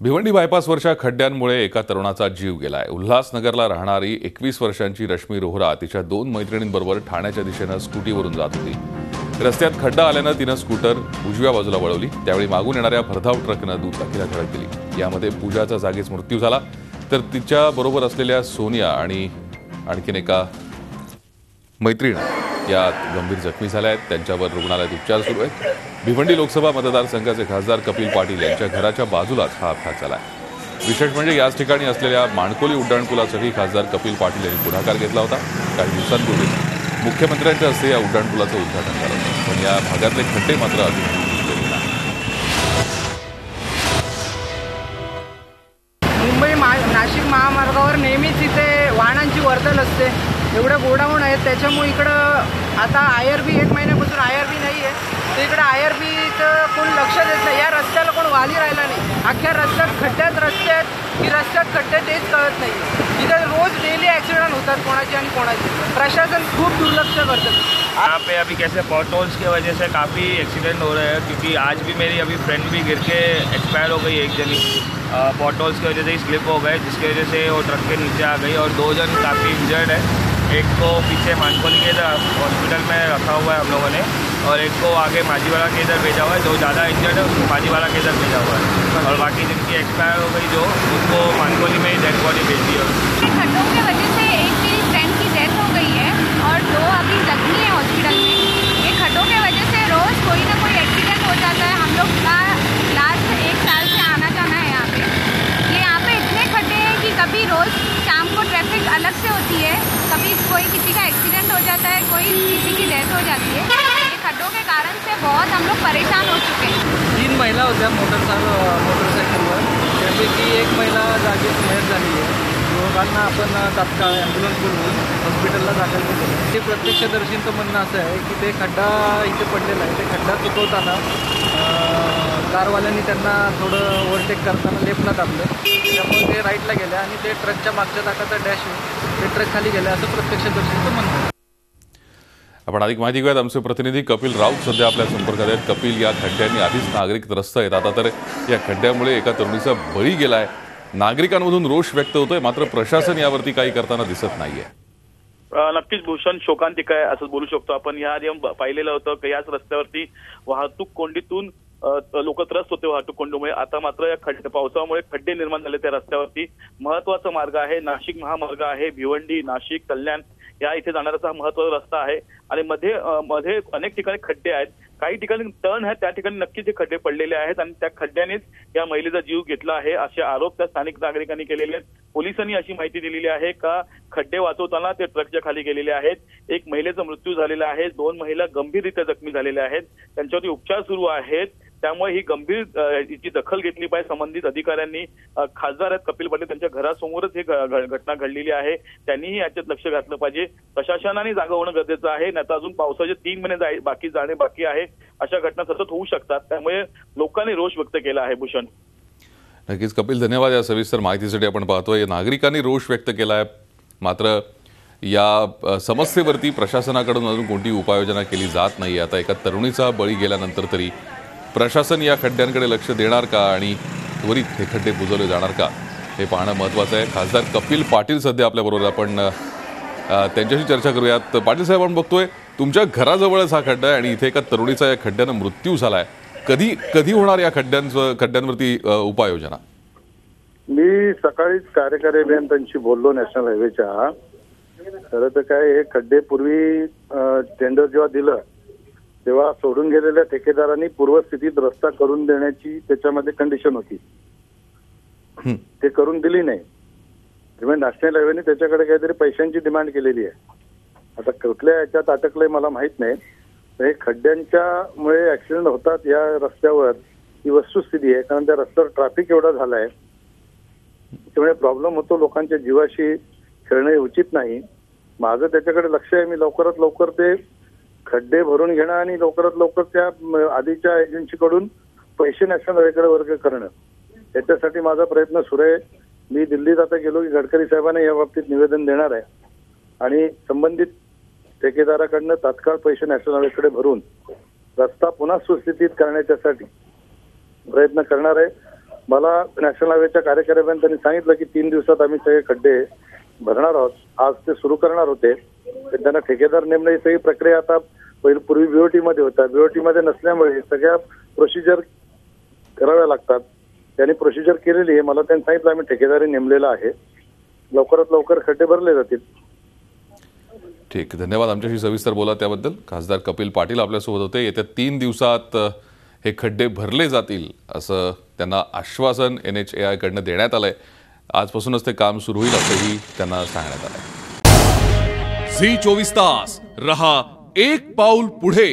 भिवंडी बायपासवरच्या खड्ड्यांमुळे एका तरुणाचा जीव गेलाय। उल्हासनगरला राहणारी 21 वर्षांची रश्मी रोहरा तिच्या 2 मैत्रिणींबरोबर ठाण्याच्या दिशेने स्कूटीवरून जात होती। रस्त्यात खड्डा आल्याने तिने स्कूटर उजव्या बाजूला वळवली। त्यावेळी मागून येणाऱ्या भरधाव ट्रकने दुचाकीला धडक दिली। यामध्ये पूजाचा जागीच मृत्यू झाला, तर तिच्या बरोबर असलेल्या सोनिया आणि आणखीन एका मैत्रीण यात गंभीर जखमी झाल्या आहेत। त्यांच्यावर रुग्णालयात उपचार सुरू आहेत। भिवंडी लोकसभा मतदारसंघाचे खासदार कपिल पाटील यांच्या घराच्या बाजूलाच हा अपघात झाला। विशेष म्हणजे याच ठिकाणी असलेल्या माणकोली उड्डाणपुलासाठी खासदार कपिल पाटील यांनी पुढाकार घेतला होता। काही दिवसांपूर्वी मुख्यमंत्र्यांच्या हस्ते या उड्डाणपुलाचं उद्घाटन झालं होतं, पण या भागातले खड्डे मात्र अजून बुजलेले नाही। मुंबई नाशिक महामार्गावर नेहमीच इथे वाहनांची वर्दळ असते। एवढे गोडाऊन आहेत, त्याच्यामुळे इकडं आता IRB 1 महिन्यापासून IRB नाही आहे, तर इकडं IRBचं कोण लक्ष देत नाही। या रस्त्याला कोण वाली राहिला नाही। अख्ख्या रस्त्यात खड्ड्यात रस्ते आहेत की रस्त्यात खड्डे तेच कळत नाही। इथे रोज डेली ॲक्सिडेंट होतात कोणाचे आणि कोणाचे। प्रशासन खूप दुर्लक्ष करतं। यहाँ पे अभी कैसे पॉटहोल्स की वजह से काफ़ी एक्सीडेंट हो रहे हैं, क्योंकि आज भी मेरी अभी फ्रेंड भी गिर के एक्सपायर हो गई। एक जनी पॉटहोल्स की वजह से ही स्लिप हो गए, जिसकी वजह से वो ट्रक के नीचे आ गई और 2 जन काफ़ी इंजर्ड है। एक को पीछे मानकोली के इधर हॉस्पिटल में रखा हुआ है हम लोगों ने, और एक को आगे माझीवाला के इधर भेजा हुआ है। जो ज़्यादा इंजर्ड है उसको माझीवाला के इधर भेजा हुआ है, और बाकी जिनकी एक्सपायर हो गई जो उसको मानकोली में ही डेड बॉडी भेज दी है। खड्डों की वजह से एक मेरी फ्रेंड की डेथ हो गई है और 2 अभी जख्मी है हॉस्पिटल में। ये खड्डों के वजह से रोज़ कोई ना कोई एक्सीडेंट हो जाता है। हम लोग का लास्ट 1 साल से आना जाना है यहाँ पे। ये यहाँ पे इतने खड्डे हैं कि कभी रोज़ शाम को ट्रैफिक अलग से होती है, कभी कोई किसी का एक्सीडेंट हो जाता है, कोई किसी की डेथ हो जाती है। ये खड्डों के कारण से बहुत हम लोग परेशान हो चुके हैं। 3 महिला होत्या मोटरसायकलवर, त्यापैकी 1 महिला जागीच मयत झाली आहे। दोघांना आपण तात्काळ ॲम्ब्युलन्स बोलवून हॉस्पिटलला दाखल केलं। ते प्रत्यक्षदर्शींचं म्हणणं असं आहे की ते खड्डा इथे पडलेला आहे, ते खड्डा चुकवताना कारवाल्यांनी त्यांना थोडं ओव्हरटेक करताना लेफ्टला दाबलं, त्यामुळे ते राईटला गेले आणि ते ट्रकच्या मागच्या चाकाचा डॅश होऊन ते ट्रक खाली गेले, असं प्रत्यक्षदर्शींचं म्हणणं आहे। आपण अधिक माहिती घेऊयात। आमचे प्रतिनिधी कपिल राऊत सध्या आपल्या संपर्कात आहेत। कपिल, या खड्ड्यांनी आधीच नागरिक त्रस्त आहेत, आता तर या खड्ड्यामुळे एका तरुणीचा बळी गेलाय। नागरिकांमधून रोष व्यक्त होतोय, मात्र प्रशासन यावरती काही करताना दिसत नाहीये। नक्कीच भूषण, शोकांतिक आहे असं बोलू शकतो आपण। या आधी पाहिलेलं होतं की याच रस्त्यावरती वाहतूक कोंडीतून लोक त्रस्त होते वाहतूक कोंडीमुळे। आता मात्र या पावसामुळे खड्डे निर्माण झाले त्या रस्त्यावरती। महत्वाचा मार्ग आहे, नाशिक महामार्ग आहे, भिवंडी नाशिक कल्याण या इथे जाणारा हा महत्वाचा रस्ता आहे, आणि मध्ये अनेक ठिकाणी खड्डे आहेत। काही ठिकाणी टर्न आहे, त्या ठिकाणी नक्कीच हे खड्डे पडलेले आहेत आणि त्या खड्ड्यानेच या महिलेचा जीव घेतला आहे असे आरोप त्या स्थानिक नागरिकांनी केलेले आहेत। पोलिसांनी अशी माहिती दिलेली आहे का खड्डे वाचवताना ते ट्रकच्या खाली गेलेले आहेत। एक महिलेचा मृत्यू झालेला आहे, 2 महिला गंभीररित्या जखमी झालेल्या आहेत, त्यांच्यावरती उपचार सुरू आहेत। त्यामुळे ही गंभीर याची दखल घेतली पाहिजे संबंधित अधिकाऱ्यांनी। खासदार आहेत कपिल पाटील, त्यांच्या घरासमोरच ही घटना घडलेली आहे, त्यांनीही याच्यात लक्ष घातलं पाहिजे। प्रशासनाने जागा होणं गरजेचं आहे, नाहीतर अजून पावसाचे 3 महिने बाकी आहे। अशा घटना सतत होऊ शकतात, त्यामुळे लोकांनी रोष व्यक्त केला आहे। भूषण, नक्कीच कपिल, धन्यवाद या सविस्तर माहितीसाठी। आपण पाहतोय नागरिकांनी रोष व्यक्त केलाय, मात्र या समस्येवरती प्रशासनाकडून अजून कोणतीही उपाययोजना केली जात नाही। आता एका तरुणीचा बळी गेल्यानंतर तरी प्रशासन या खड्ड्यांकडे लक्ष देणार का आणि त्वरित हे खड्डे बुजवले जाणार का हे पाहणं महत्त्वाचं आहे। खासदार कपिल पाटील सध्या आपल्याबरोबर, आपण त्यांच्याशी चर्चा करूयात। पाटील साहेब, आपण बघतोय तुमच्या घराजवळच हा खड्डा आहे आणि इथे एका तरुणीचा या खड्ड्यानं मृत्यू झालाय। कधी होणार या खड्ड्यांवरती उपाययोजना? मी सकाळीच कार्यकारी अभियंत्यांशी बोललो नॅशनल हायवेच्या। खरं तर काय, हे खड्डे पूर्वी टेंडर जेव्हा दिलं तेव्हा सोडून गेलेल्या ठेकेदारांनी पूर्वस्थितीत रस्ता करून देण्याची त्याच्यामध्ये कंडिशन होती, ते करून दिली नाही। त्यामुळे नॅशनल हायवेने त्याच्याकडे काहीतरी पैशांची डिमांड केलेली आहे। आता कुठल्या याच्यात अटकलंय मला माहित नाही। तर हे खड्ड्यांच्यामुळे ऍक्सिडेंट होतात या रस्त्यावर, ही वस्तुस्थिती आहे, कारण त्या रस्त्यावर ट्रॅफिक एवढा झालाय, त्यामुळे प्रॉब्लेम होतो, लोकांच्या जीवाशी खेळणे उचित नाही। माझं त्याच्याकडे लक्ष आहे, मी लवकरात लवकर ते खड्डे भरून घेणं आणि लवकरात लवकर त्या आधीच्या एजन्सीकडून पैसे नॅशनल हायवेकडे वर्ग करणं, याच्यासाठी माझा प्रयत्न सुरू आहे। मी दिल्लीत आता गेलो की गडकरी साहेबांना या बाबतीत निवेदन देणार आहे आणि संबंधित ठेकेदाराकडनं तात्काळ पैसे नॅशनल हायवेकडे भरून रस्ता पुन्हा सुस्थितीत करण्याच्यासाठी प्रयत्न करणार आहे। मला नॅशनल हायवेच्या कार्यकारी अभियंत्यांनी सांगितलं की 3 दिवसात आम्ही सगळे खड्डे भरणार आहोत. आज ते सुरू करणार होते. त्यांना ठेकेदार नेमणं ही सगळी प्रक्रिया आता पूर्वी बीओटी मध्ये होता. बीओटी मध्ये नसल्यामुळे सगळ्या प्रोसिजर कराव्या लागतात. त्यांनी प्रोसिजर केलेली आहे. मला त्यांनी सांगितलं आम्ही ठेकेदारी नेमलेला आहे. लवकरात लवकर खड्डे भरले जातील. ठीक, धन्यवाद आमच्याशी सविस्तर बोला त्याबद्दल. खासदार कपिल पाटील आपल्यासोबत होते. येत्या 3 दिवसात हे खड्डे भरले जातील असं त्यांना आश्वासन NHAI कडनं देण्यात आलंय. आजपासूनच ते काम सुरू होईल असंही त्यांना सांगण्यात आलंय. झी 24 तास रहा एक पाऊल पुढे.